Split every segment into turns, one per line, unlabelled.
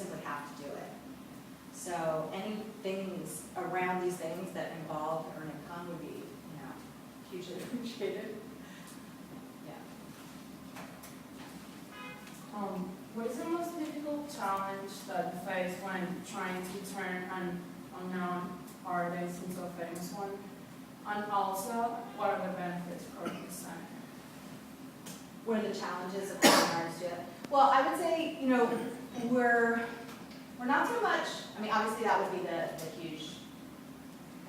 simply have to do it. So any things around these things that involve earned income would be, hugely appreciated. Yeah.
What is the most difficult challenge that you face when trying to turn an unknown artist into a famous one? And also, what are the benefits for the center?
What are the challenges of helping artists do it? Well, I would say, we're not so much, obviously that would be the huge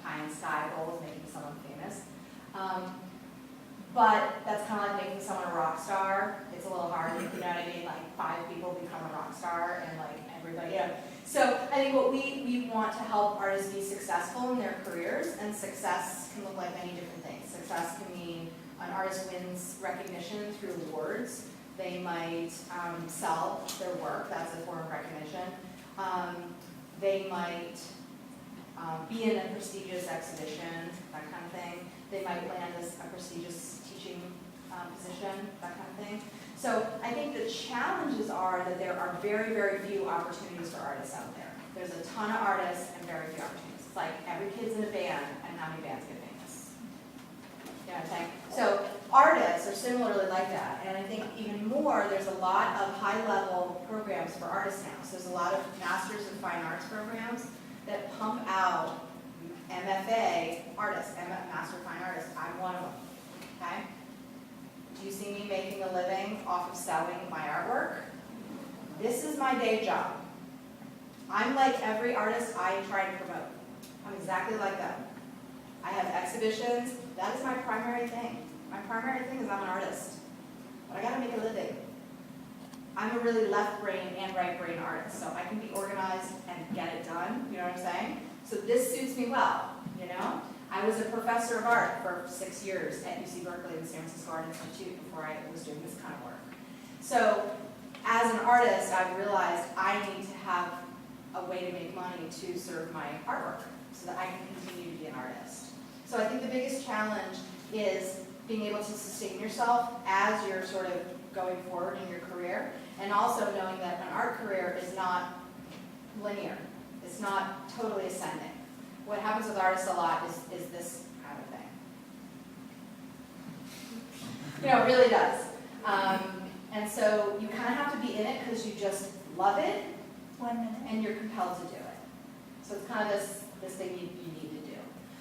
pie in the sky goal of making someone famous. But that's kind of like making someone a rock star. It's a little hard, you know what I mean? Like 5 people become a rock star and like everybody, So I think what we want to help artists be successful in their careers, and success can look like many different things. Success can mean an artist wins recognition through awards. They might sell their work, that's a form of recognition. They might be in a prestigious exhibition, that kind of thing. They might land a prestigious teaching position, that kind of thing. So I think the challenges are that there are very, very few opportunities for artists out there. There's a ton of artists and very few opportunities. It's like every kid's in a band, and how many bands get famous? You know what I'm saying? So artists are similarly like that, and I think even more, there's a lot of high-level programs for artists now. So there's a lot of Masters of Fine Arts programs that pump out MFA artists, Master of Fine Artists. I'm one of them, okay? Do you see me making a living off of selling my artwork? This is my day job. I'm like every artist I try to promote. I'm exactly like them. I have exhibitions. That is my primary thing. My primary thing is I'm an artist. But I gotta make a living. I'm a really left brain and right brain artist, so I can be organized and get it done, you know what I'm saying? So this suits me well, I was a professor of art for 6 years at UC Berkeley and the San Francisco Art Institute before I was doing this kind of work. So as an artist, I've realized I need to have a way to make money to serve my artwork so that I can continue to be an artist. So I think the biggest challenge is being able to sustain yourself as you're sort of going forward in your career, and also knowing that an art career is not linear. It's not totally ascending. What happens with artists a lot is this kind of thing. It really does. And so you kind of have to be in it because you just love it,
1 minute.
and you're compelled to do it. So it's kind of this thing you need to do.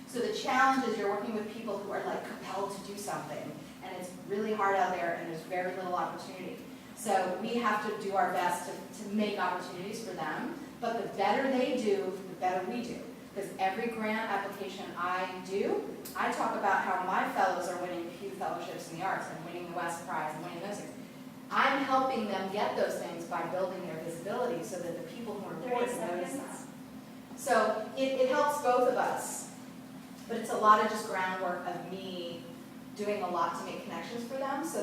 So the challenge is you're working with people who are like compelled to do something, and it's really hard out there, and there's very little opportunity. So we have to do our best to make opportunities for them, but the better they do, the better we do. Because every grant application I do, I talk about how my fellows are winning Pew Fellowships in the Arts and winning the West Prize and winning those things. I'm helping them get those things by building their visibility so that the people who are
30
important notice
seconds.
that. So it helps both of us, but it's a lot of just groundwork of me doing a lot to make connections for them so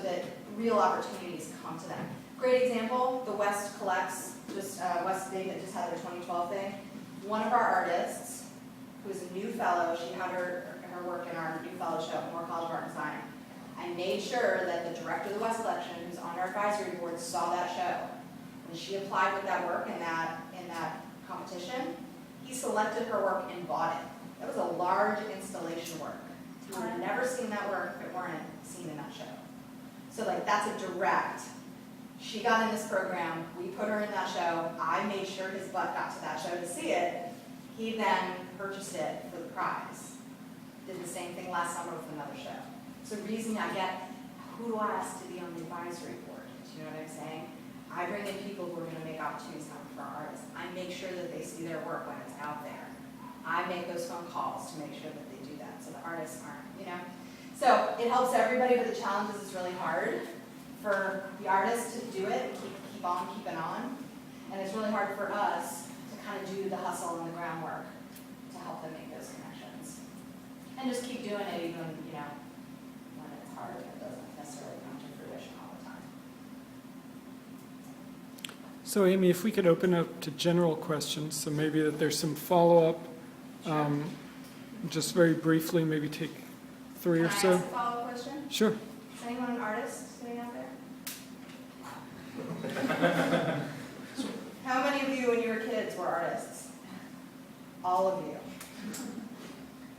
that real opportunities come to them. Great example, the West Collects, West thing that just had their 2012 thing. One of our artists, who is a new fellow, she had her work in our new fellowship, Moore College of Art and Design. I made sure that the director of the West Collection, who's on our advisory board, saw that show. When she applied with that work in that competition, he selected her work and bought it. That was a large installation work. You would have never seen that work if it weren't seen in that show. So that's a direct. She got in this program, we put her in that show, I made sure his butt got to that show to see it. He then purchased it for the prize. Did the same thing last summer with another show. So the reason I get, who do I ask to be on the advisory board? Do you know what I'm saying? I bring in people who are going to make opportunities happen for our artists. I make sure that they see their work when it's out there. I make those phone calls to make sure that they do that so the artists aren't, So it helps everybody, but the challenge is it's really hard for the artists to do it and keep on keeping on. And it's really hard for us to kind of do the hustle and the groundwork to help them make those connections. And just keep doing it even, when it's hard and it doesn't necessarily come to fruition all the time.
So Amy, if we could open up to general questions, so maybe that there's some follow-up, just very briefly, maybe take 3 or
Can I
so.
ask a follow-up question?
Sure.
Is anyone an artist sitting out there? How many of you when you were kids were artists? All of you.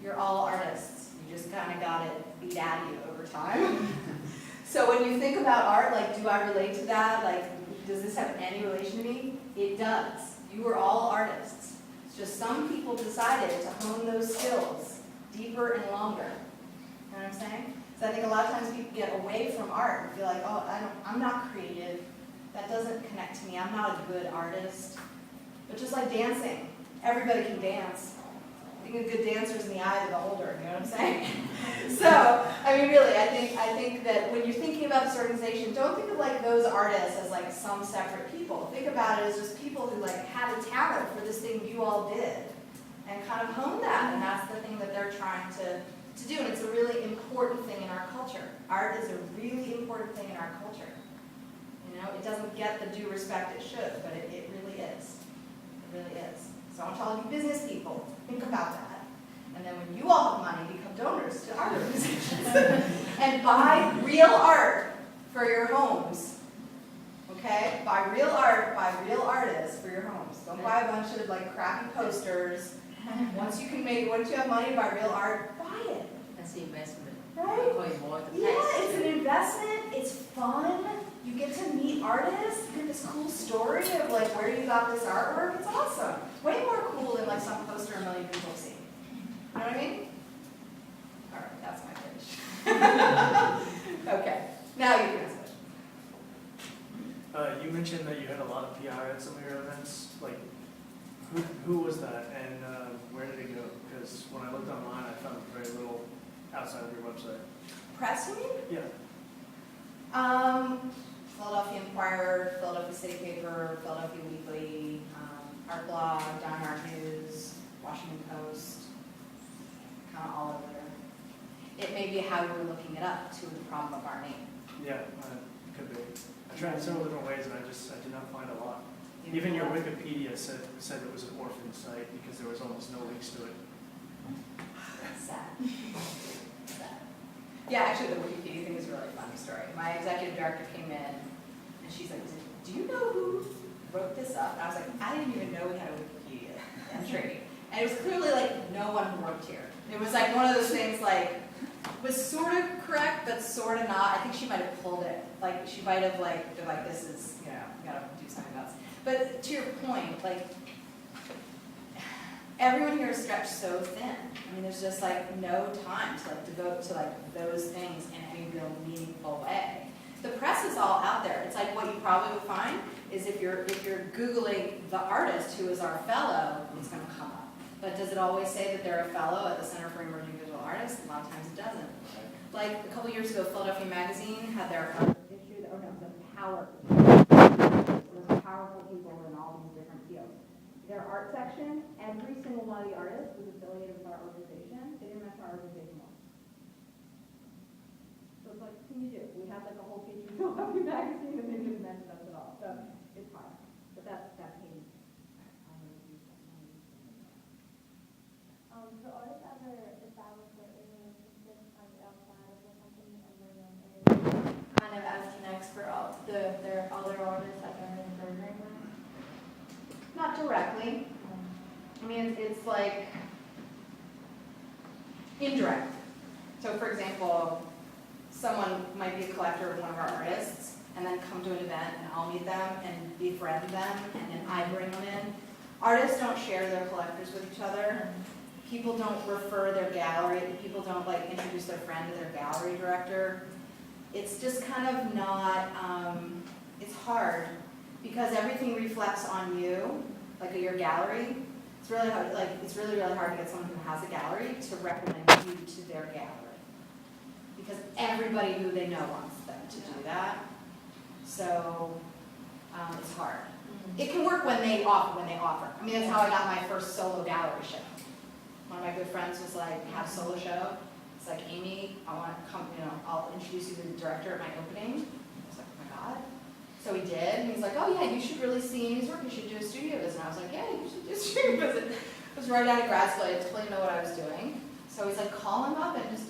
You're all artists. You just kind of got it beat out of you over time. So when you think about art, like, do I relate to that? Like, does this have any relation to me? It does. You were all artists. It's just some people decided to hone those skills deeper and longer. You know what I'm saying? So I think a lot of times people get away from art and feel like, oh, I'm not creative. That doesn't connect to me. I'm not a good artist. But just like dancing, everybody can dance. I think a good dancer is in the eye of the beholder, you know what I'm saying? So, I mean, really, I think that when you're thinking about this organization, don't think of like those artists as like some separate people. Think about it as just people who like had a talent for this thing you all did and kind of hone that, and that's the thing that they're trying to do, and it's a really important thing in our culture. Art is a really important thing in our culture. You know, it doesn't get the due respect it should, but it really is. It really is. So I want to all you business people, think about that. And then when you all have money, become donors to art organizations. And buy real art for your homes. Okay? Buy real art by real artists for your homes. Don't buy a bunch of like crappy posters. Once you have money to buy real art, buy it.
That's the investment.
Right?
Yeah,
It's an investment, it's fun, you get to meet artists, you get this cool story of like where you got this artwork, it's awesome. Way more cool than like some poster a million people see. You know what I mean? Alright, that's my pitch. Okay, now you can ask it.
You mentioned that you had a lot of PR at some of your events. Like, who was that, and where did it go? Because when I looked online, I found very little outside of your website.
Press, you mean?
Yeah.
Philadelphia Inquirer, Philadelphia City Paper, Philadelphia Weekly, Art Blog, Down Art News, Washington Post, kind of all over there. It may be how you were looking it up to the problem of our name.
Yeah, could be. I tried several different ways, and I did not find a lot. Even your Wikipedia said it was an orphan site because there was almost no links to it.
Sad. Sad. Yeah, actually the Wikipedia thing is a really funny story. My executive director came in and she's like, do you know who wrote this up? And I was like, I didn't even know we had a Wikipedia entry. And it was clearly like no one who worked here. It was like one of those things like, was sort of correct, but sort of not. I think she might have pulled it. Like she might have like, been like this is, you know, we gotta do something about this. But to your point, like, everyone here is stretched so thin. I mean, there's just like no time to like devote to like those things in any real meaningful way. The press is all out there. It's like what you probably would find is if you're Googling the artist who is our fellow, it's going to come up. But does it always say that they're a fellow at the Center for Emerging Visual Artists? A lot of times it doesn't. Like a couple years ago, Philadelphia Magazine had their issue, the power. There's powerful people in all these different fields. Their art section, every single one of the artists was affiliated with our organization. They didn't mention our organization once. So it's like, what can you do? We had like a whole feature in Philadelphia Magazine and they didn't mention us at all. So it's hard. But that came.
So artists ever establish their relationships kind of outside of the company and bring them in? Kind of as connects for all their other artists that they're in program with?
Not directly. I mean, it's like indirect. So for example, someone might be a collector of one of our artists and then come to an event and I'll meet them and befriend them and then I bring them in. Artists don't share their collectors with each other. People don't refer their gallery, people don't like introduce their friend to their gallery director. It's just kind of not, it's hard because everything reflects on you, like your gallery. It's really hard, really hard to get someone who has a gallery to recommend you to their gallery. Because everybody who they know wants them to do that. So it's hard. It can work when they offer. I mean, that's how I got my first solo gallery show. One of my good friends was like, have a solo show. It's like, Amy, I want to come, I'll introduce you to the director at my opening. I was like, oh my God. So he did, and he's like, oh yeah, you should really see Amy's work, you should do a studio visit. And I was like, yeah, you should do a studio visit. It was right out of grad school, I didn't totally know what I was doing. So he's like, call him up and just,